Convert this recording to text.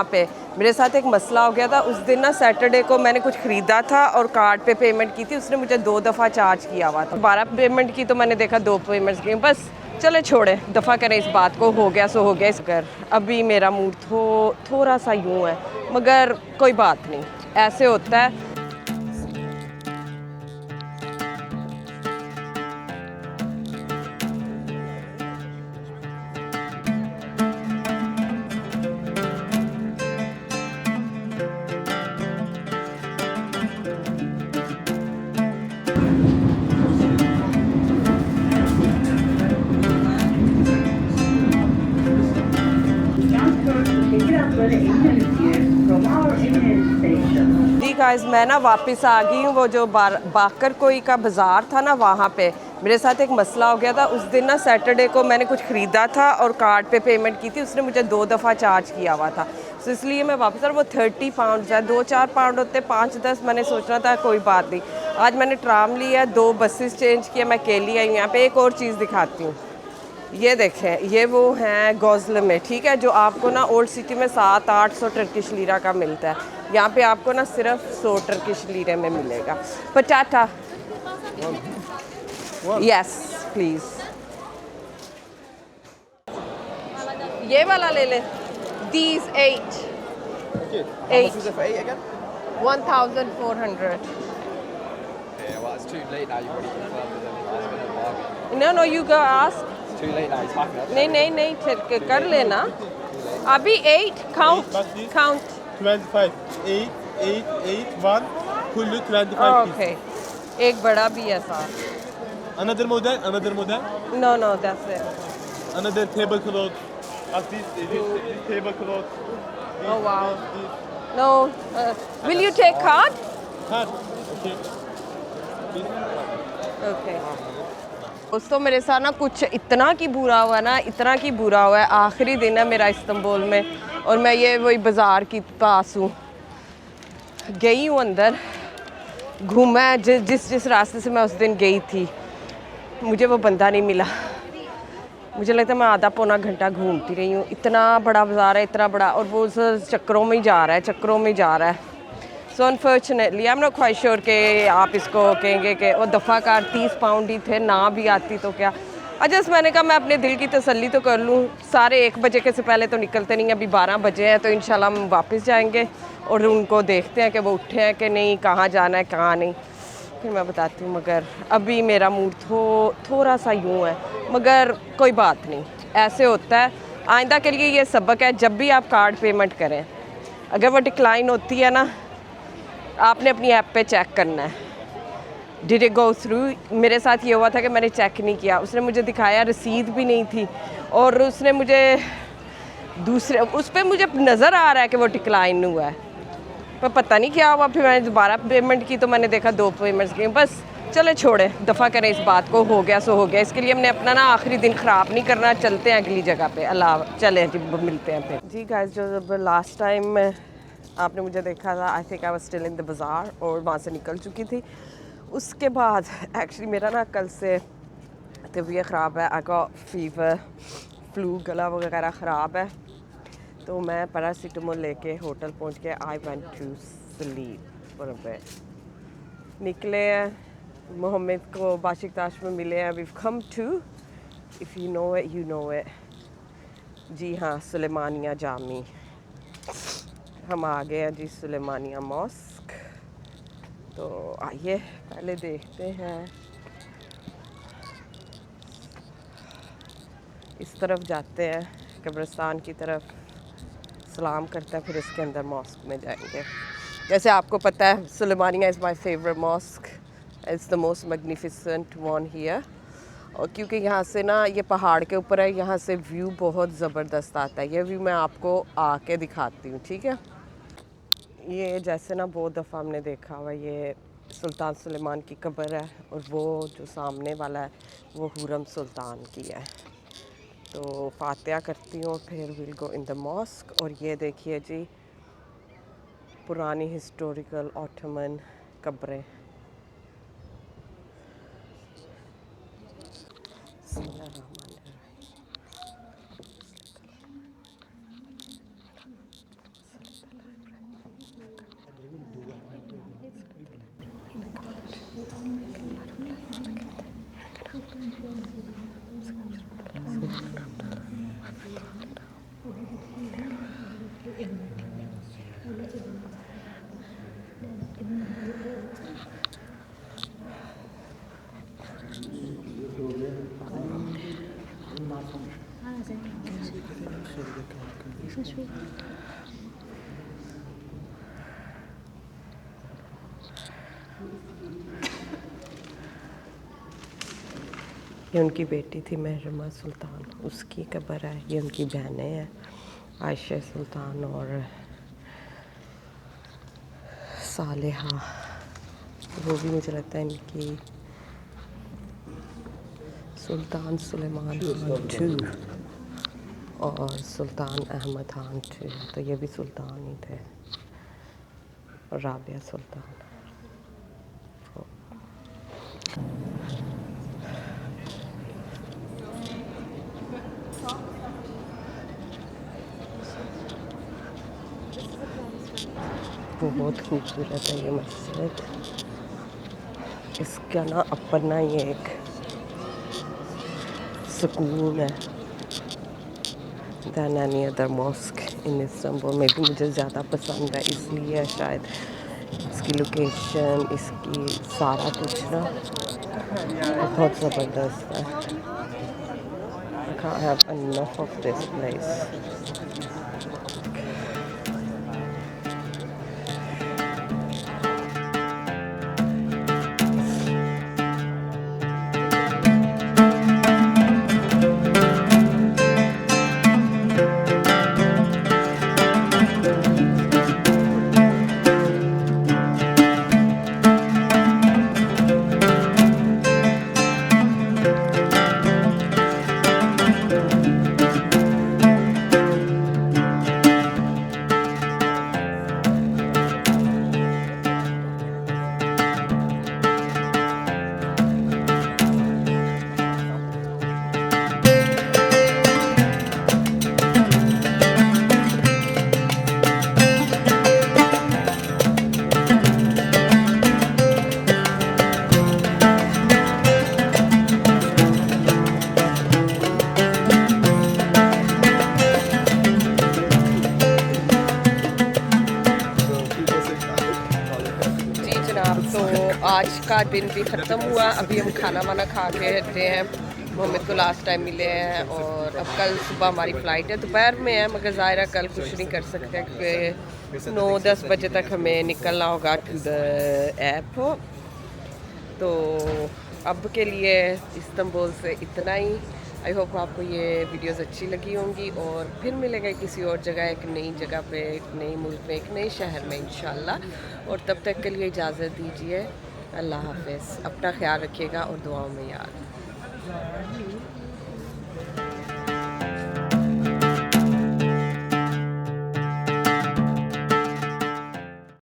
यहाँ पे मेरे साथ एक मसला हो गया था। उस दिन ना सैटरडे को मैंने कुछ ख़रीदा था और कार्ड पे पेमेंट की थी, उसने मुझे 2 दफ़ा चार्ज किया हुआ था। 12 पेमेंट की तो मैंने देखा 2 पेमेंट्स की, बस चले छोड़े, दफ़ा करें इस बात को, हो गया सो हो गया। इस कर अभी मेरा मूड थोड़ा सा यूँ है, मगर कोई बात नहीं, ऐसे होता है। जी गाइस, मैं ना वापस आ गई हूँ। वो जो बाकर कोई का बाज़ार था ना, वहाँ पे मेरे साथ एक मसला हो गया था। उस दिन ना सैटरडे को मैंने कुछ ख़रीदा था और कार्ड पे पेमेंट की थी, उसने मुझे 2 दफ़ा चार्ज किया हुआ था। तो इसलिए मैं वापस, और वो 30 पाउंड है, 2-4 पाउंड होते, 5-10 मैंने सोचना था कोई बात नहीं। आज मैंने ट्राम लिया, 2 बसेस चेंज किया, मैं अकेली आई हूँ यहाँ पे। एक और चीज़ दिखाती हूँ, ये देखें, ये वो हैं गौज़ल में, ठीक है, जो आपको ना ओल्ड सिटी में 700-800 टर्किश लीरा का मिलता है। यहाँ पे आपको ना सिर्फ 100 टर्किश लीरे में मिलेगा। पटाटा, यस प्लीज़, ये वाला ले लें। These 8. Okay. How much was it for 8 again? 1,400. Yeah, well, it's too late now. You've already confirmed with them. It's been a bargain. No, you go ask. It's too late now. He's packing up. नहीं, फिर कर लेना। अभी 8 count, count. 25, 8, 8, 8, 1, kullu 25 Okay, एक बड़ा भी है साथ। piece. Another model, No, that's it. another tablecloth. As this tablecloth. Oh wow. No, will you take card? Card. Okay. Okay. दोस्तों, मेरे साथ ना कुछ इतना की बुरा हुआ ना, इतना की बुरा हुआ है। आखिरी दिन है मेरा इस्तांबुल में, और मैं ये वही बाज़ार के पास हूँ, गई हूँ अंदर, घूमा जिस रास्ते से मैं उस दिन गई थी, मुझे वो बंदा नहीं मिला। मुझे लगता है मैं आधा पौना घंटा घूमती रही हूँ। इतना बड़ा बाज़ार है, इतना बड़ा, और वो चक्करों में ही जा रहा है। So unfortunately I am not quite sure कि आप इसको कहेंगे कि वो दफ़ा कार 30 पाउंड ही थे, ना भी आती तो क्या। जस्ट मैंने कहा मैं अपने दिल की तसल्ली तो कर लूँ, सारे 1 बजे के से पहले तो निकलते नहीं, अभी 12 बजे हैं, तो इंशाल्लाह हम वापस जाएंगे और उनको देखते हैं कि वो उठे हैं कि नहीं, कहाँ जाना है कहाँ नहीं, फिर मैं बताती हूँ। मगर अभी मेरा मूड थोड़ा सा यूँ है, मगर कोई बात नहीं, ऐसे होता है। आइंदा के लिए ये सबक है, जब भी आप कार्ड पेमेंट करें, अगर वो डिक्लाइन होती है ना, आपने अपनी ऐप पे चेक करना है, डिड इट गो थ्रू। मेरे साथ ये हुआ था कि मैंने चेक नहीं किया, उसने मुझे दिखाया, रसीद भी नहीं थी, और उसने मुझे उस पर मुझे नज़र आ रहा है कि वो डिक्लाइन हुआ है, पर पता नहीं क्या हुआ। फिर मैंने दोबारा पेमेंट की तो मैंने देखा 2 पेमेंट्स की, बस चले छोड़े, दफ़ा करें इस बात को, हो गया सो हो गया। इसके लिए हमने अपना ना आखिरी दिन ख़राब नहीं करना, चलते हैं अगली जगह पे। अल्लाह, चलें जी, मिलते हैं फिर। जी गाइस, जो जब लास्ट टाइम आपने मुझे देखा था, I think I was still in the बाज़ार, और वहाँ से निकल चुकी थी। उसके बाद एक्चुअली मेरा ना कल से तबीयत ख़राब है, आई गॉट फीवर, फ्लू, गला वगैरह ख़राब है, तो मैं पैरासीटामोल लेके होटल पहुंच के I went to sleep for a bit. निकले हैं, मोहम्मद को बाशिकताश में मिले हैं। We come to, if you know it you know it, जी हाँ, सुलेमानिया जामी। हम आ गए हैं जी सुलेमानिया मॉस्क, तो आइए पहले देखते हैं। इस तरफ जाते हैं, कब्रिस्तान की तरफ, सलाम करते हैं, फिर इसके अंदर मॉस्क में जाएंगे। जैसे आपको पता है, Suleymaniye is my favourite mosque, it's the most magnificent one here. और क्योंकि यहाँ से ना, ये पहाड़ के ऊपर है, यहाँ से व्यू बहुत ज़बरदस्त आता है। ये व्यू मैं आपको आके दिखाती हूँ, ठीक है। ये जैसे ना बहुत दफ़ा हमने देखा हुआ, ये सुल्तान सुलेमान की कब्र है, और वो जो सामने वाला है वो हुरम सुल्तान की है। तो फातिहा करती हूँ, फिर will go in the mosque. और ये देखिए जी, पुरानी हिस्टोरिकल ऑटोमन कब्रें। ये उनकी बेटी थी महरमा सुल्तान, उसकी कब्र है। ये उनकी बहनें हैं आयशा सुल्तान और सालेहा। वो भी मुझे लगता है इनकी सुल्तान सुलेमान खान टू और सुल्तान अहमद खान टू, तो ये भी सुल्तान ही थे। और राबिया सुल्तान। बहुत खूबसूरत है ये मस्जिद। इसका ना अपना ही एक सुकून है than any other mosque in Istanbul में। भी मुझे ज़्यादा पसंद है इसलिए शायद इसकी लोकेशन, इसकी सारा कुछ ना बहुत ज़बरदस्त है। I can't have enough of this place. आज का दिन भी ख़त्म हुआ। अभी हम खाना वाना खा के हटे हैं। मोहम्मद को लास्ट टाइम मिले हैं और अब कल सुबह हमारी फ़्लाइट है। दोपहर में है मगर ज़ाहिर कल कुछ नहीं कर सकते क्योंकि 9-10 बजे तक हमें निकलना होगा टू द एयरपोर्ट। तो अब के लिए इस्तांबुल से इतना ही। आई होप आपको ये वीडियोस अच्छी लगी होंगी और फिर मिलेगा किसी और जगह, एक नई जगह पे, एक नई मुल्क में, एक नए शहर में इंशाल्लाह। और तब तक के लिए इजाज़त दीजिए। अल्लाह हाफ़िज़। अपना ख्याल रखिएगा और दुआओं में याद।